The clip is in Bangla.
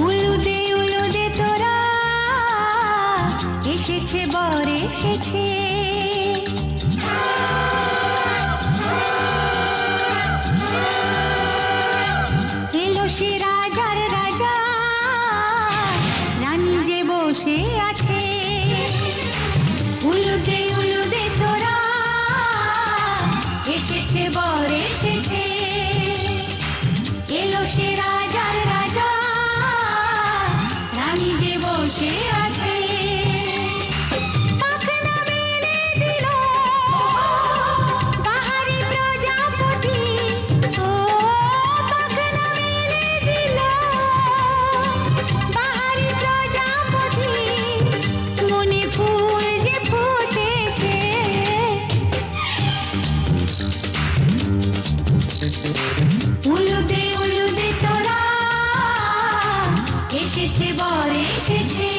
উলুদে উলুদে তোরা, এসেছে বর এসেছে। এলো সে রাজার রাজা, রানী যে বসে আছে। উলুদে উলুদে তোরা, এসেছে বর এসেছে। এলো সে রাজার রাজা, রানী যে বসে আছে। পাখনা মেলে দিল বাহারি প্রজাপতি, ও পাখনা মেলে দিল বাহারি প্রজাপতি। মনে ফুল যে ফুটেছে, উলুদে উলুদে তোরা, এসেছে বর এসেছে।